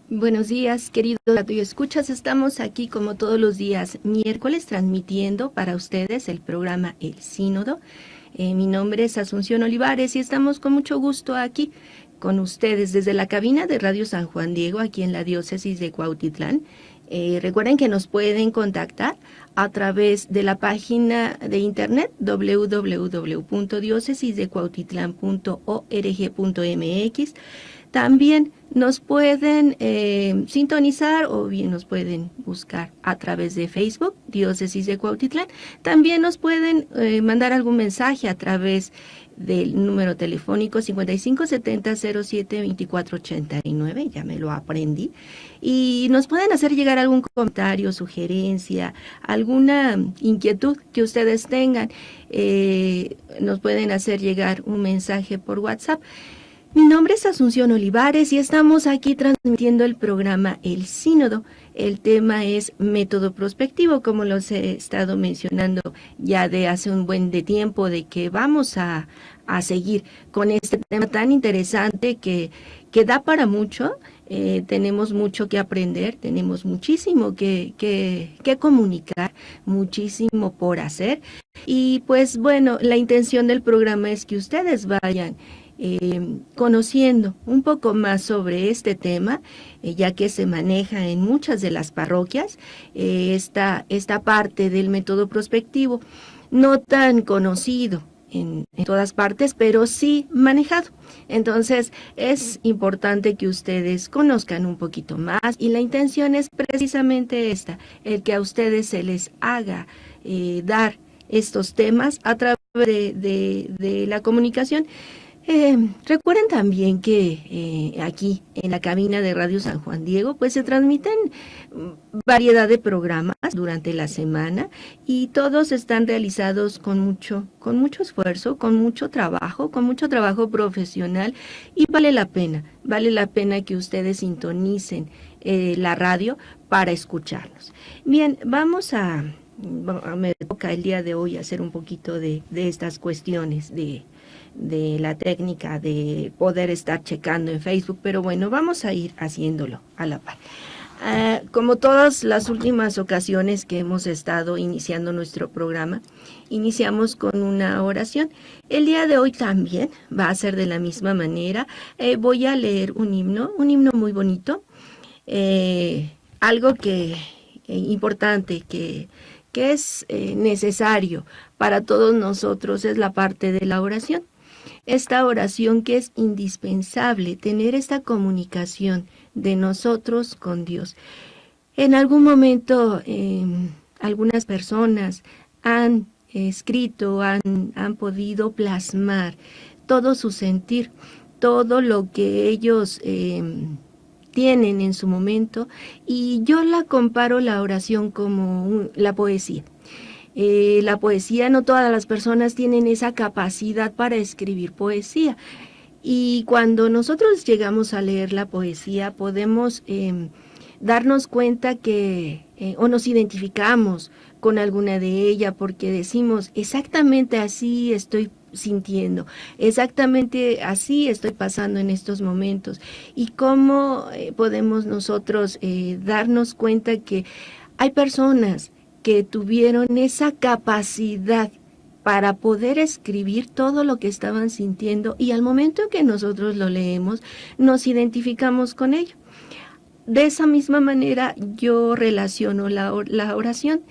Buenos días, querido Radio Escuchas. Estamos aquí como todos los días, miércoles, transmitiendo para ustedes el programa El Sínodo. Mi nombre es Asunción Olivares y estamos con mucho gusto aquí con ustedes desde la cabina de Radio San Juan Diego, aquí en la diócesis de Cuautitlán. Recuerden que nos pueden contactar a través de la página de internet www.diocesisdecuautitlán.org.mx. También nos pueden sintonizar o bien nos pueden buscar a través de Facebook, Diócesis de Cuautitlán. También nos pueden mandar algún mensaje a través del número telefónico 5570-07-2489, ya me lo aprendí, y nos pueden hacer llegar algún comentario, sugerencia, alguna inquietud que ustedes tengan, nos pueden hacer llegar un mensaje por WhatsApp. Mi nombre es Asunción Olivares y estamos aquí transmitiendo el programa El Sínodo. El tema es método prospectivo, como los he estado mencionando ya de hace un buen de tiempo, de que vamos a seguir con este tema tan interesante que da para mucho. Tenemos mucho que aprender, tenemos muchísimo que comunicar, muchísimo por hacer. Y pues bueno, la intención del programa es que ustedes vayan conociendo un poco más sobre este tema, ya que se maneja en muchas de las parroquias, esta parte del método prospectivo, no tan conocido en todas partes, pero sí manejado. Entonces es importante que ustedes conozcan un poquito más y la intención es precisamente esta, el que a ustedes se les haga dar estos temas a través de la comunicación. Recuerden también que aquí en la cabina de Radio San Juan Diego pues se transmiten variedad de programas durante la semana y todos están realizados con mucho esfuerzo, con mucho trabajo profesional y vale la pena que ustedes sintonicen la radio para escucharnos. Bien, me toca el día de hoy hacer un poquito de estas cuestiones de la técnica de poder estar checando en Facebook, pero bueno, vamos a ir haciéndolo a la par. Como todas las últimas ocasiones que hemos estado iniciando nuestro programa, iniciamos con una oración. El día de hoy también va a ser de la misma manera. Voy a leer un himno muy bonito, algo importante que es necesario para todos nosotros, es la parte de la oración. Esta oración que es indispensable, tener esta comunicación de nosotros con Dios. En algún momento, algunas personas han escrito, han podido plasmar todo su sentir, todo lo que ellos tienen en su momento, y yo la comparo la oración como la poesía. La poesía, no todas las personas tienen esa capacidad para escribir poesía. Y cuando nosotros llegamos a leer la poesía, podemos darnos cuenta o nos identificamos con alguna de ellas, porque decimos, exactamente así estoy sintiendo, exactamente así estoy pasando en estos momentos. Y cómo podemos nosotros darnos cuenta que hay personas que tuvieron esa capacidad para poder escribir todo lo que estaban sintiendo, y al momento que nosotros lo leemos, nos identificamos con ello. De esa misma manera yo relaciono la oración.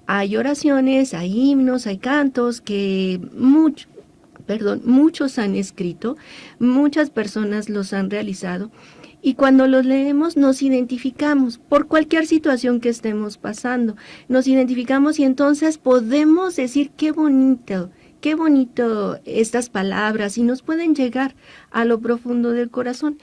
Hay oraciones, hay himnos, hay cantos que muchos han escrito, muchas personas los han realizado, y cuando los leemos nos identificamos por cualquier situación que estemos pasando, nos identificamos y entonces podemos decir qué bonito estas palabras, y nos pueden llegar a lo profundo del corazón.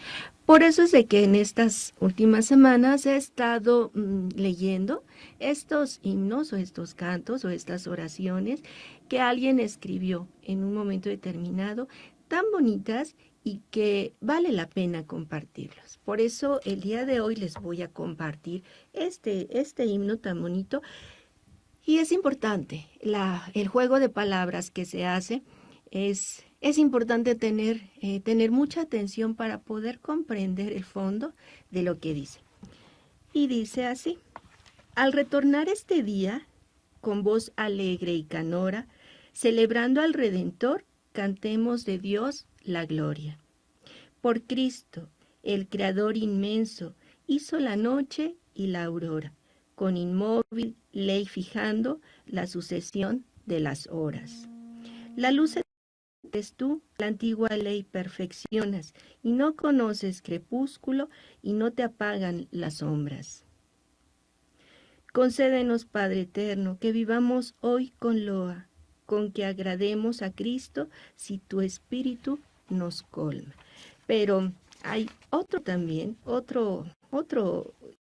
Por eso es de que en estas últimas semanas he estado leyendo estos himnos o estos cantos o estas oraciones que alguien escribió en un momento determinado, tan bonitas y que vale la pena compartirlos. Por eso el día de hoy les voy a compartir este himno tan bonito. Y es importante, el juego de palabras que se hace, es importante tener mucha atención para poder comprender el fondo de lo que dice. y dice así: al retornar este día, con voz alegre y canora, celebrando al Redentor, cantemos de Dios la gloria. Por Cristo, el Creador inmenso, hizo la noche y la aurora, con inmóvil ley fijando la sucesión de las horas. La luz eres tú, la antigua ley perfeccionas, y no conoces crepúsculo, y no te apagan las sombras. Concédenos, Padre eterno, que vivamos hoy con loa, con que agrademos a Cristo si tu Espíritu nos colma. Pero hay otro también, otro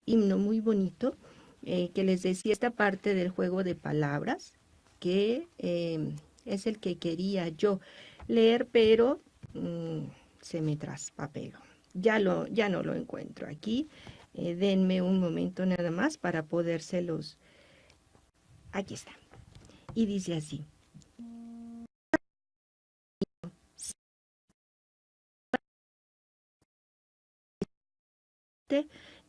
himno muy bonito, que les decía, esta parte del juego de palabras, que es el que quería yo leer, pero se me traspapeló. Ya no lo encuentro aquí. Denme un momento nada más para podérselos. Aquí está. Y dice así: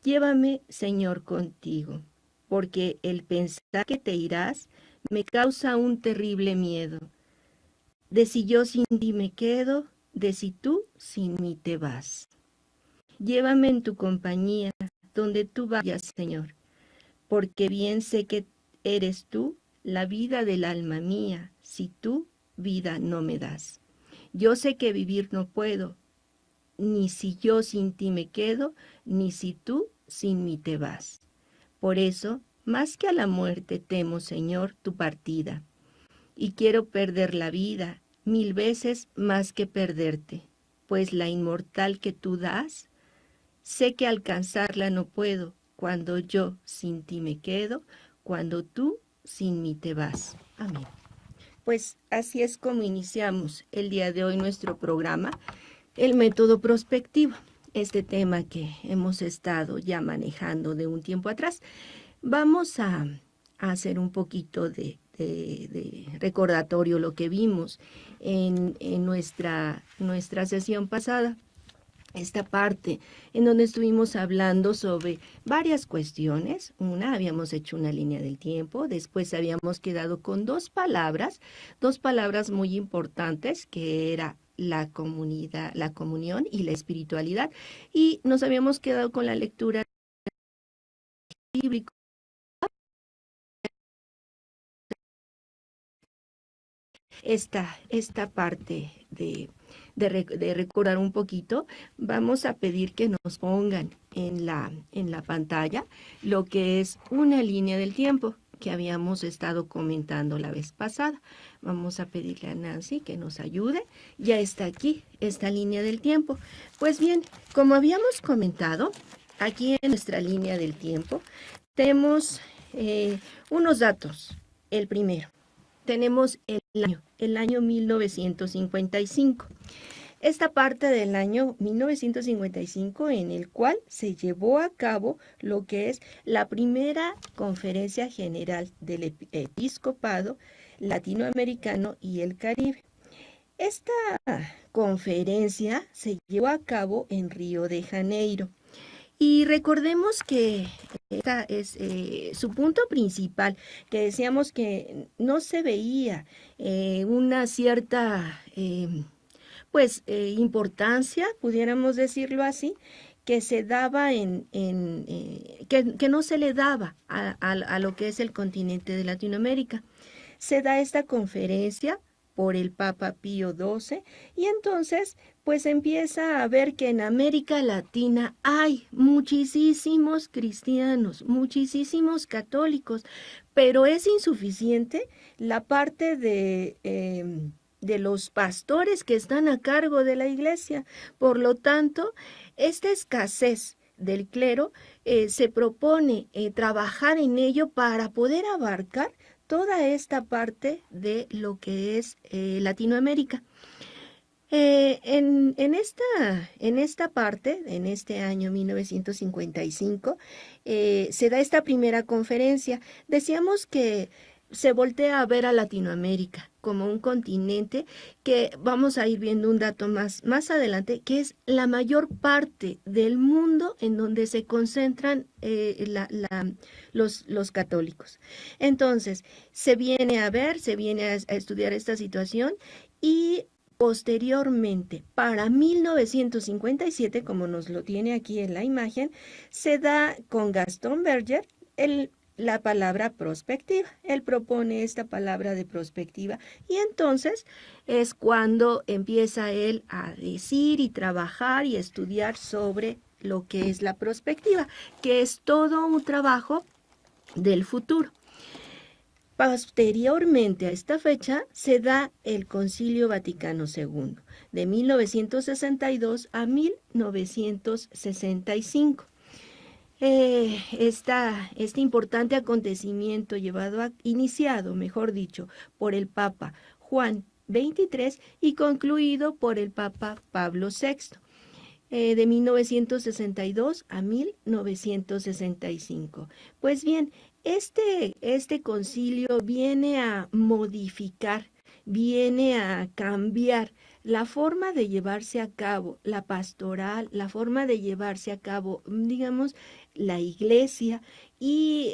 llévame, Señor, contigo, porque el pensar que te irás me causa un terrible miedo, de si yo sin ti me quedo, de si tú sin mí te vas. Llévame en tu compañía, donde tú vayas, Señor, porque bien sé que eres tú la vida del alma mía, si tú vida no me das. Yo sé que vivir no puedo, ni si yo sin ti me quedo, ni si tú sin mí te vas. Por eso, más que a la muerte temo, Señor, tu partida, y quiero perder la vida 1000 veces más que perderte, pues la inmortal que tú das, sé que alcanzarla no puedo, cuando yo sin ti me quedo, cuando tú sin mí te vas. Amén. Pues así es como iniciamos el día de hoy nuestro programa, el método prospectivo, este tema que hemos estado ya manejando de un tiempo atrás. Vamos a hacer un poquito de recordatorio lo que vimos en nuestra sesión pasada. Esta parte en donde estuvimos hablando sobre varias cuestiones. Una, habíamos hecho una línea del tiempo, después habíamos quedado con dos palabras muy importantes, que era la comunidad, la comunión y la espiritualidad, y nos habíamos quedado con la lectura bíblica. Esta parte de recordar un poquito, vamos a pedir que nos pongan en la pantalla lo que es una línea del tiempo que habíamos estado comentando la vez pasada. Vamos a pedirle a Nancy que nos ayude. Ya está aquí esta línea del tiempo. Pues bien, como habíamos comentado, aquí en nuestra línea del tiempo tenemos unos datos. El primero, tenemos el año 1955. Esta parte del año 1955 en el cual se llevó a cabo lo que es la primera conferencia general del episcopado latinoamericano y el Caribe. Esta conferencia se llevó a cabo en Río de Janeiro. Y recordemos que esta es su punto principal, que decíamos que no se veía una cierta importancia, pudiéramos decirlo así, que se daba que no se le daba a lo que es el continente de Latinoamérica. Se da esta conferencia por el Papa Pío XII y entonces pues empieza a ver que en América Latina hay muchísimos cristianos, muchísimos católicos, pero es insuficiente la parte de los pastores que están a cargo de la iglesia. Por lo tanto, esta escasez del clero se propone trabajar en ello para poder abarcar toda esta parte de lo que es Latinoamérica. En esta parte, en este año 1955, se da esta primera conferencia. Decíamos que se voltea a ver a Latinoamérica como un continente que vamos a ir viendo un dato más adelante, que es la mayor parte del mundo en donde se concentran los católicos. Entonces, se viene a estudiar esta situación y posteriormente, para 1957, como nos lo tiene aquí en la imagen, se da con Gaston Berger la palabra prospectiva. Él propone esta palabra de prospectiva y entonces es cuando empieza él a decir y trabajar y estudiar sobre lo que es la prospectiva, que es todo un trabajo del futuro. Posteriormente a esta fecha se da el Concilio Vaticano II, de 1962 a 1965. Este importante acontecimiento iniciado, mejor dicho, por el Papa Juan XXIII y concluido por el Papa Pablo VI, de 1962 a 1965. Pues bien, este concilio viene a modificar, viene a cambiar la forma de llevarse a cabo la pastoral, la forma de llevarse a cabo, digamos, la iglesia y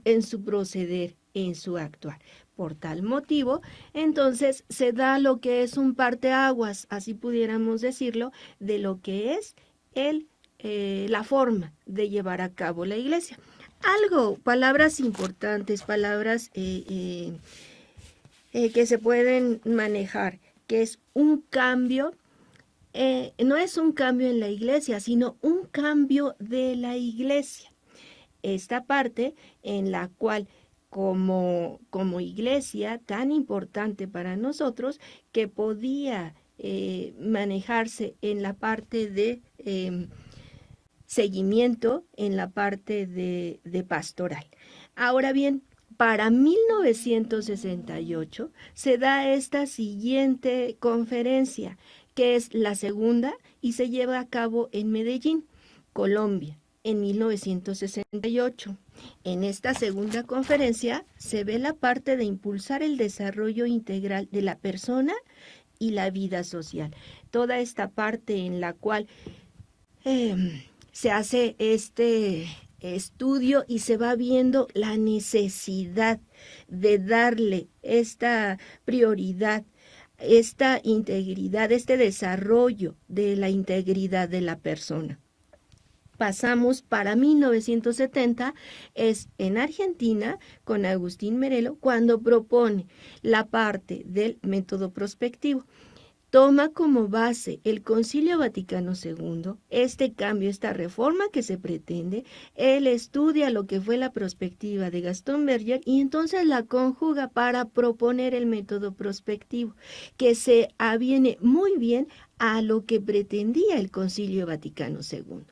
en su proceder, en su actuar. Por tal motivo, entonces se da lo que es un parteaguas, así pudiéramos decirlo, de lo que es la forma de llevar a cabo la iglesia. Palabras importantes, palabras que se pueden manejar, que es un cambio, no es un cambio en la iglesia, sino un cambio de la iglesia. Esta parte en la cual como iglesia tan importante para nosotros, que podía manejarse en la parte de seguimiento, en la parte de pastoral. Ahora bien, para 1968 se da esta siguiente conferencia, que es la segunda y se lleva a cabo en Medellín, Colombia, en 1968. En esta segunda conferencia se ve la parte de impulsar el desarrollo integral de la persona y la vida social. Toda esta parte en la cual se hace este estudio y se va viendo la necesidad de darle esta prioridad, esta integridad, este desarrollo de la integridad de la persona. Pasamos para 1970, es en Argentina, con Agustín Merelo, cuando propone la parte del método prospectivo. Toma como base el Concilio Vaticano II, este cambio, esta reforma que se pretende. Él estudia lo que fue la prospectiva de Gaston Berger y entonces la conjuga para proponer el método prospectivo, que se aviene muy bien a lo que pretendía el Concilio Vaticano II.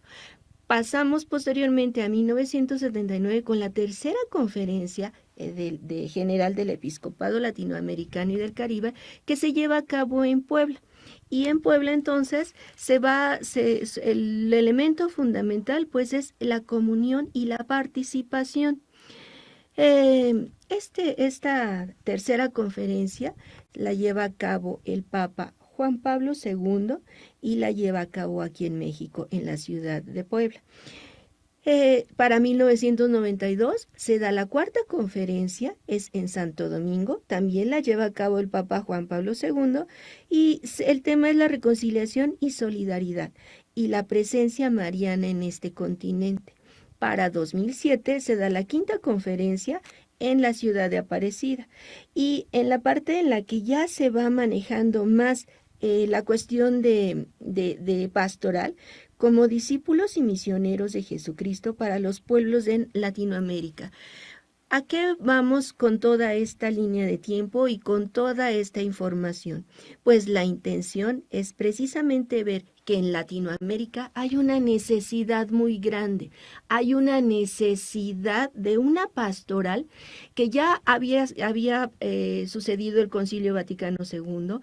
Pasamos posteriormente a 1979 con la tercera conferencia de general del Episcopado Latinoamericano y del Caribe, que se lleva a cabo en Puebla. Y en Puebla entonces el elemento fundamental pues es la comunión y la participación. Esta tercera conferencia la lleva a cabo el Papa Juan Pablo II y la lleva a cabo aquí en México, en la ciudad de Puebla. Para 1992 se da la cuarta conferencia, es en Santo Domingo, también la lleva a cabo el Papa Juan Pablo II y el tema es la reconciliación y solidaridad y la presencia mariana en este continente. Para 2007 se da la quinta conferencia en la ciudad de Aparecida y en la parte en la que ya se va manejando más la cuestión de pastoral, como discípulos y misioneros de Jesucristo para los pueblos de Latinoamérica. ¿A qué vamos con toda esta línea de tiempo y con toda esta información? Pues la intención es precisamente ver que en Latinoamérica hay una necesidad muy grande, hay una necesidad de una pastoral que ya había sucedido el Concilio Vaticano II.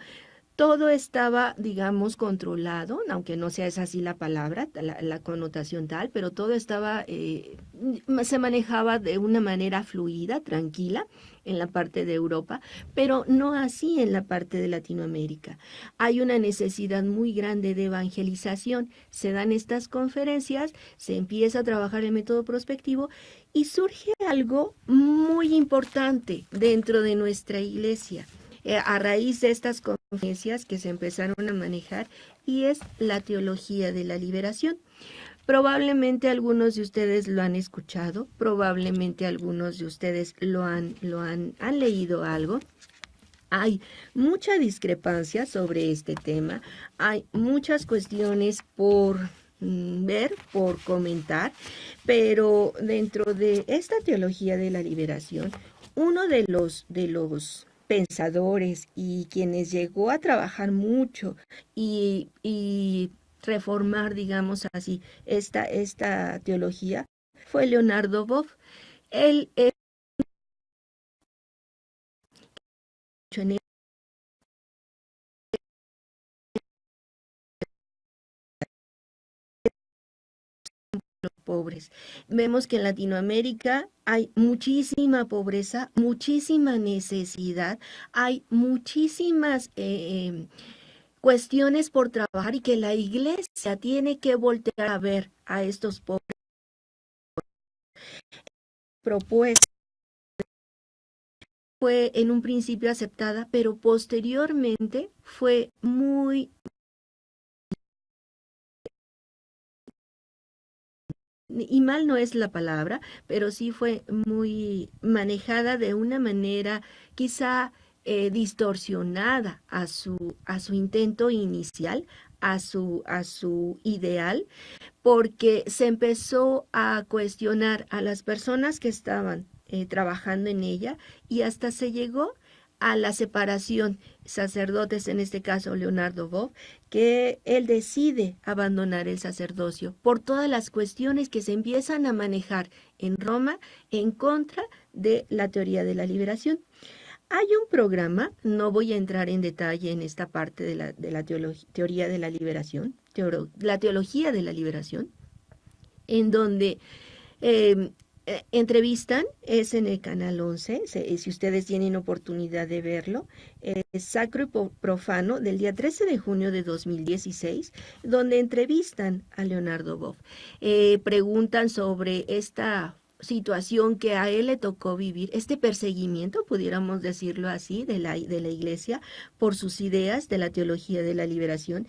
todo estaba, digamos, controlado, aunque no sea esa así la palabra, la connotación tal, pero todo estaba, se manejaba de una manera fluida, tranquila, en la parte de Europa, pero no así en la parte de Latinoamérica. Hay una necesidad muy grande de evangelización. Se dan estas conferencias, se empieza a trabajar el método prospectivo y surge algo muy importante dentro de nuestra iglesia a raíz de estas conferencias que se empezaron a manejar, y es la teología de la liberación. Probablemente algunos de ustedes lo han escuchado, probablemente algunos de ustedes han leído algo. Hay mucha discrepancia sobre este tema, hay muchas cuestiones por ver, por comentar, pero dentro de esta teología de la liberación, uno de los pensadores y quienes llegó a trabajar mucho y reformar, digamos así, esta teología fue Leonardo Boff. Él en los pobres. Vemos que en Latinoamérica hay muchísima pobreza, muchísima necesidad, hay muchísimas cuestiones por trabajar y que la iglesia tiene que voltear a ver a estos pobres. Propuesta fue en un principio aceptada, pero posteriormente fue muy, y mal no es la palabra, pero sí fue muy manejada de una manera quizá distorsionada a su intento inicial, a su ideal, porque se empezó a cuestionar a las personas que estaban trabajando en ella y hasta se llegó a la separación, sacerdotes, en este caso Leonardo Boff, que él decide abandonar el sacerdocio por todas las cuestiones que se empiezan a manejar en Roma en contra de la teoría de la liberación. Hay un programa, no voy a entrar en detalle en esta parte de la teoría de la liberación, la teología de la liberación, en donde eh, entrevistan, es en el canal 11, si ustedes tienen oportunidad de verlo, Sacro y Profano, del día 13 de junio de 2016, donde entrevistan a Leonardo Boff. Preguntan sobre esta situación que a él le tocó vivir, este perseguimiento, pudiéramos decirlo así, de la iglesia por sus ideas de la teología de la liberación,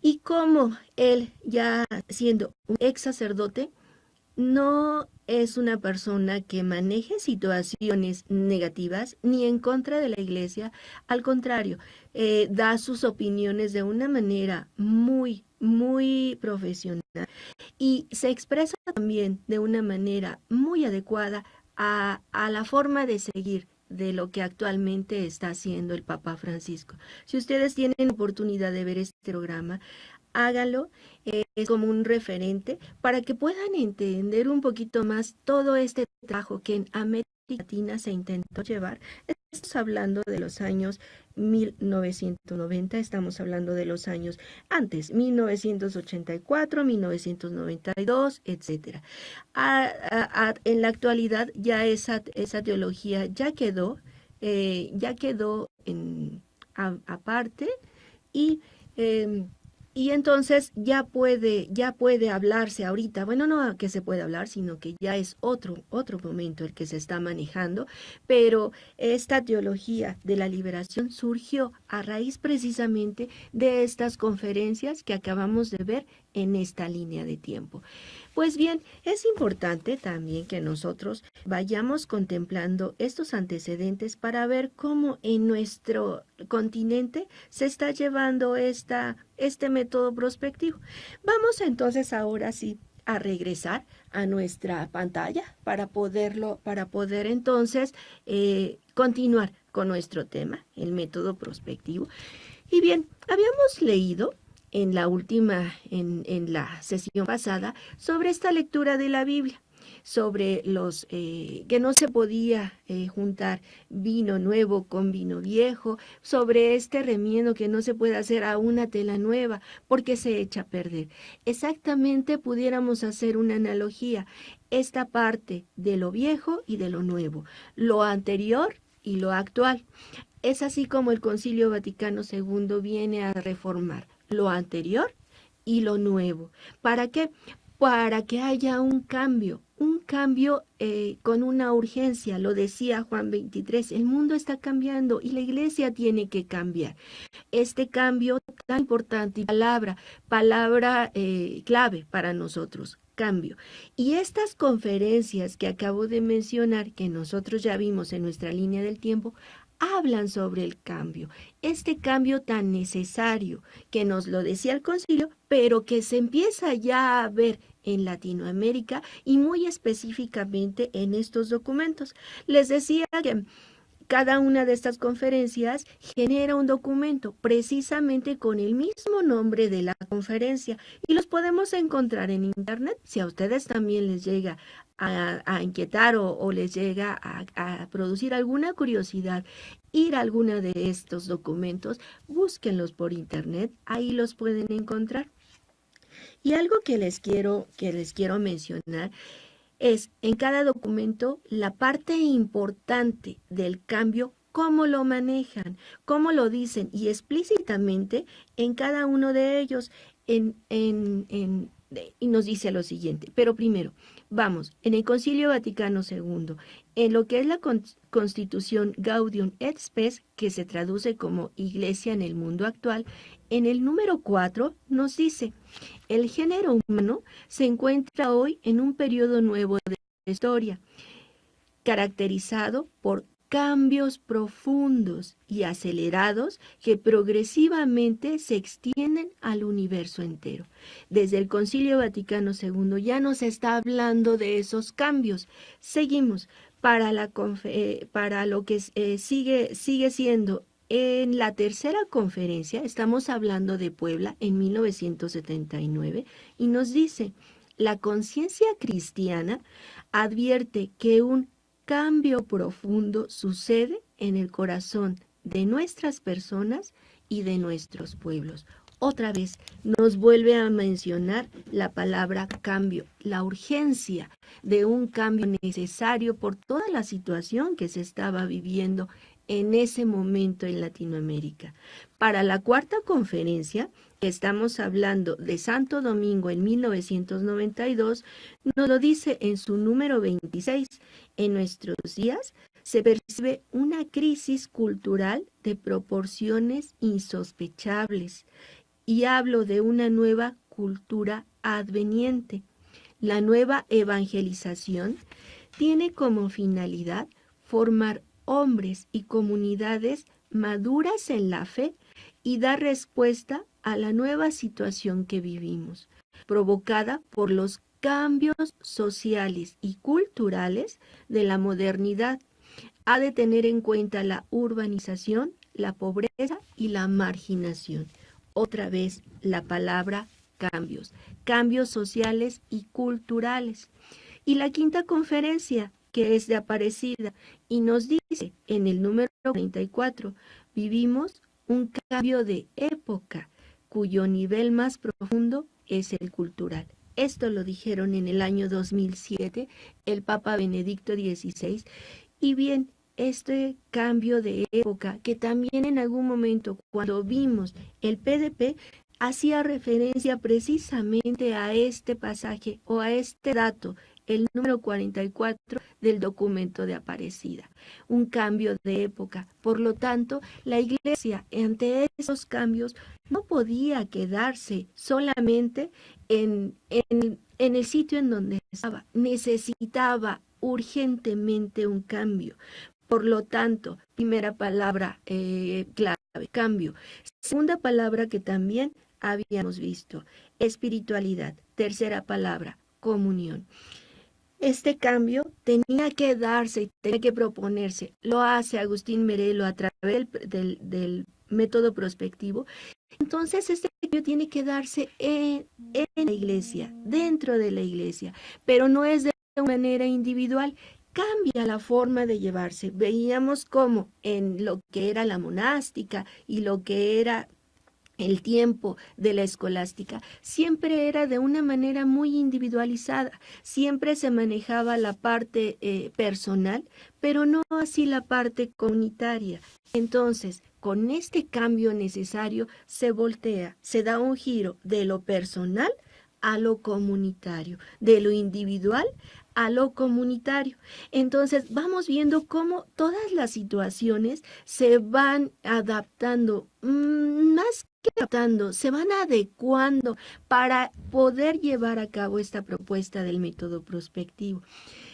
y cómo él, ya siendo un ex sacerdote, no es una persona que maneje situaciones negativas ni en contra de la iglesia, al contrario, da sus opiniones de una manera muy, muy profesional y se expresa también de una manera muy adecuada a la forma de seguir de lo que actualmente está haciendo el Papa Francisco. Si ustedes tienen oportunidad de ver este programa, hágalo, es como un referente para que puedan entender un poquito más todo este trabajo que en América Latina se intentó llevar. Estamos hablando de los años 1990, estamos hablando de los años antes, 1984, 1992, etcétera. En la actualidad ya esa teología ya quedó aparte y y entonces ya puede hablarse ahorita, bueno, no que se puede hablar, sino que ya es otro momento el que se está manejando, pero esta teología de la liberación surgió a raíz precisamente de estas conferencias que acabamos de ver en esta línea de tiempo. Pues bien, es importante también que nosotros vayamos contemplando estos antecedentes para ver cómo en nuestro continente se está llevando este método prospectivo. Vamos entonces ahora sí a regresar a nuestra pantalla para poder entonces continuar con nuestro tema, el método prospectivo. Y bien, habíamos leído en la sesión pasada, sobre esta lectura de la Biblia. sobre los que no se podía juntar vino nuevo con vino viejo, sobre este remiendo que no se puede hacer a una tela nueva porque se echa a perder. Exactamente pudiéramos hacer una analogía, esta parte de lo viejo y de lo nuevo, lo anterior y lo actual. Es así como el Concilio Vaticano II viene a reformar lo anterior y lo nuevo. ¿Para qué? Para que haya un cambio con una urgencia. Lo decía Juan 23, el mundo está cambiando y la iglesia tiene que cambiar. Este cambio tan importante y palabra clave para nosotros. Cambio. Y estas conferencias que acabo de mencionar, que nosotros ya vimos en nuestra línea del tiempo, hablan sobre el cambio, este cambio tan necesario que nos lo decía el concilio, pero que se empieza ya a ver en Latinoamérica y muy específicamente en estos documentos. Les decía que cada una de estas conferencias genera un documento precisamente con el mismo nombre de la conferencia y los podemos encontrar en internet. Si a ustedes también les llega a inquietar o les llega a producir alguna curiosidad ir a alguna de estos documentos, búsquenlos por internet, ahí los pueden encontrar. Y algo que les quiero mencionar es en cada documento la parte importante del cambio, cómo lo manejan, cómo lo dicen y explícitamente en cada uno de ellos y nos dice lo siguiente. Pero primero, vamos, en el Concilio Vaticano II, en lo que es la Constitución Gaudium et Spes, que se traduce como Iglesia en el mundo actual, en el número 4 nos dice: el género humano se encuentra hoy en un periodo nuevo de la historia, caracterizado por cambios profundos y acelerados que progresivamente se extienden al universo entero. Desde el Concilio Vaticano II ya nos está hablando de esos cambios. Seguimos para lo que sigue siendo. En la tercera conferencia, estamos hablando de Puebla en 1979, y nos dice: la conciencia cristiana advierte que un cambio profundo sucede en el corazón de nuestras personas y de nuestros pueblos. Otra vez nos vuelve a mencionar la palabra cambio, la urgencia de un cambio necesario por toda la situación que se estaba viviendo en ese momento en Latinoamérica. Para la cuarta conferencia, que estamos hablando de Santo Domingo en 1992, nos lo dice en su número 26. En nuestros días se percibe una crisis cultural de proporciones insospechables, y hablo de una nueva cultura adveniente. La nueva evangelización tiene como finalidad formar hombres y comunidades maduras en la fe y dar respuesta a la nueva situación que vivimos, provocada por los cambios sociales y culturales de la modernidad. Ha de tener en cuenta la urbanización, la pobreza y la marginación. Otra vez la palabra cambios, cambios sociales y culturales. Y la quinta conferencia, que es de Aparecida, y nos dice en el número 34, vivimos un cambio de época cuyo nivel más profundo es el cultural. Esto lo dijeron en el año 2007 el Papa Benedicto XVI. Y bien, este cambio de época, que también en algún momento cuando vimos el PDP, hacía referencia precisamente a este pasaje o a este dato, el número 44 del documento de Aparecida, un cambio de época. Por lo tanto, la Iglesia ante esos cambios no podía quedarse solamente en el sitio en donde estaba, necesitaba urgentemente un cambio. Por lo tanto, primera palabra clave, cambio. Segunda palabra que también habíamos visto, espiritualidad. Tercera palabra, comunión. Este cambio tenía que darse y tenía que proponerse. Lo hace Agustín Merelo a través del método prospectivo. Entonces, este cambio tiene que darse en la iglesia, dentro de la iglesia, pero no es de de manera individual, cambia la forma de llevarse. Veíamos cómo en lo que era la monástica y lo que era el tiempo de la escolástica siempre era de una manera muy individualizada, siempre se manejaba la parte personal, pero no así la parte comunitaria. Entonces, con este cambio necesario se voltea, se da un giro de lo personal a lo comunitario, de lo individual a lo comunitario. Entonces vamos viendo cómo todas las situaciones se van adaptando, más que adaptando, se van adecuando para poder llevar a cabo esta propuesta del método prospectivo.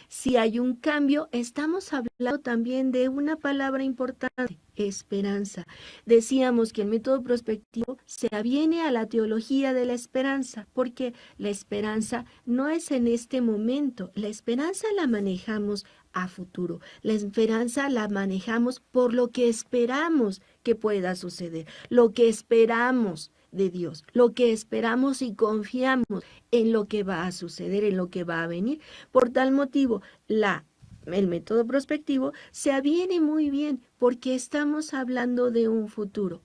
Si hay un cambio, estamos hablando también de una palabra importante, esperanza. Decíamos que el método prospectivo se aviene a la teología de la esperanza, porque la esperanza no es en este momento, la esperanza la manejamos a futuro, la esperanza la manejamos por lo que esperamos que pueda suceder, lo que esperamos de Dios, lo que esperamos y confiamos en lo que va a suceder, en lo que va a venir. Por tal motivo, el método prospectivo se aviene muy bien porque estamos hablando de un futuro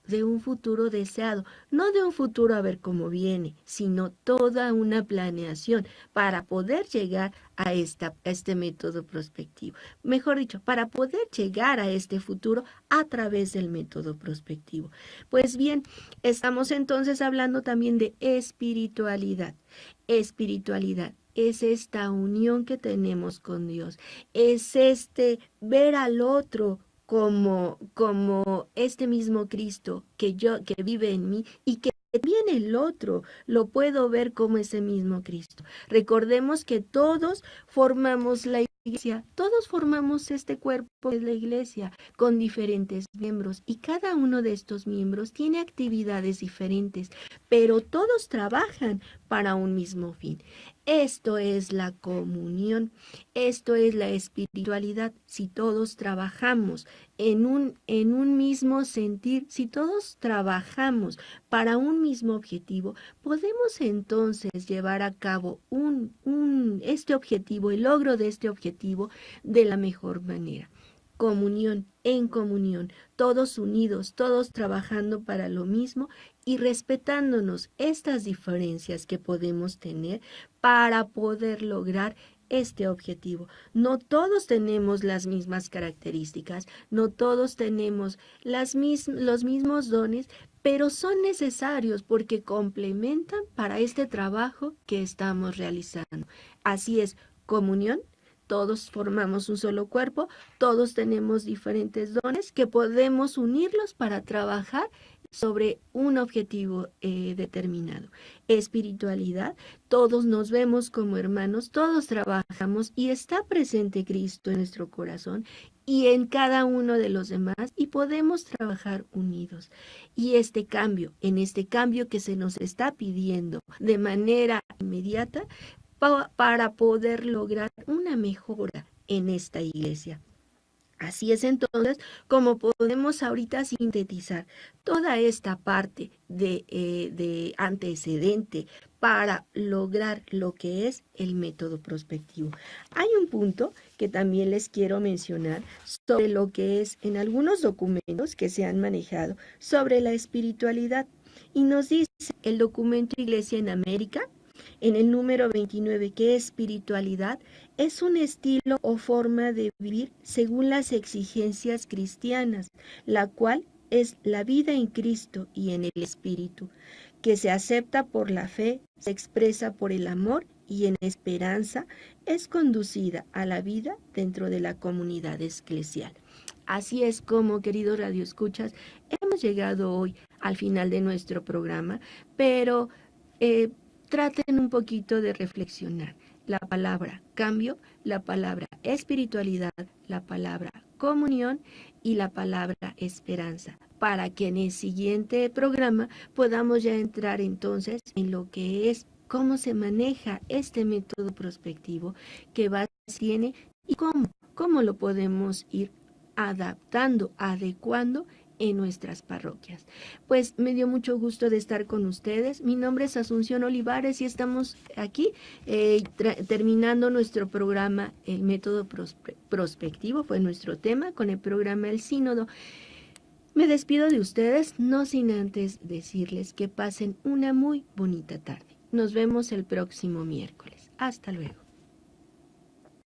deseado, no de un futuro a ver cómo viene, sino toda una planeación para poder llegar a este método prospectivo. Mejor dicho, para poder llegar a este futuro a través del método prospectivo. Pues bien, estamos entonces hablando también de espiritualidad. Espiritualidad es esta unión que tenemos con Dios, es ver al otro como este mismo Cristo que vive en mí y que también el otro lo puedo ver como ese mismo Cristo. Recordemos que todos formamos la iglesia, todos formamos este cuerpo de la iglesia con diferentes miembros y cada uno de estos miembros tiene actividades diferentes, pero todos trabajan para un mismo fin. Esto es la comunión, esto es la espiritualidad. Si todos trabajamos en un mismo sentir, si todos trabajamos para un mismo objetivo, podemos entonces llevar a cabo este objetivo, el logro de este objetivo de la mejor manera. Comunión, en comunión, todos unidos, todos trabajando para lo mismo y respetándonos estas diferencias que podemos tener para poder lograr este objetivo. No todos tenemos las mismas características, no todos tenemos los mismos dones, pero son necesarios porque complementan para este trabajo que estamos realizando. Así es, comunión. Todos formamos un solo cuerpo, todos tenemos diferentes dones que podemos unirlos para trabajar sobre un objetivo determinado. Espiritualidad, todos nos vemos como hermanos, todos trabajamos y está presente Cristo en nuestro corazón y en cada uno de los demás y podemos trabajar unidos. Y en este cambio que se nos está pidiendo de manera inmediata, para poder lograr una mejora en esta iglesia. Así es entonces como podemos ahorita sintetizar toda esta parte de antecedente para lograr lo que es el método prospectivo. Hay un punto que también les quiero mencionar sobre lo que es en algunos documentos que se han manejado sobre la espiritualidad. Y nos dice el documento Iglesia en América, en el número 29, que espiritualidad es un estilo o forma de vivir según las exigencias cristianas, la cual es la vida en Cristo y en el Espíritu, que se acepta por la fe, se expresa por el amor y en esperanza es conducida a la vida dentro de la comunidad eclesial. Así es como, queridos radioescuchas, hemos llegado hoy al final de nuestro programa, pero traten un poquito de reflexionar. La palabra cambio, la palabra espiritualidad, la palabra comunión y la palabra esperanza, para que en el siguiente programa podamos ya entrar entonces en lo que es cómo se maneja este método prospectivo, qué base tiene y cómo lo podemos ir adaptando, adecuando en nuestras parroquias. Pues me dio mucho gusto de estar con ustedes. Mi nombre es Asunción Olivares y estamos aquí terminando nuestro programa El Método Prospectivo, fue nuestro tema con el programa El Sínodo. Me despido de ustedes, no sin antes decirles que pasen una muy bonita tarde. Nos vemos el próximo miércoles. Hasta luego.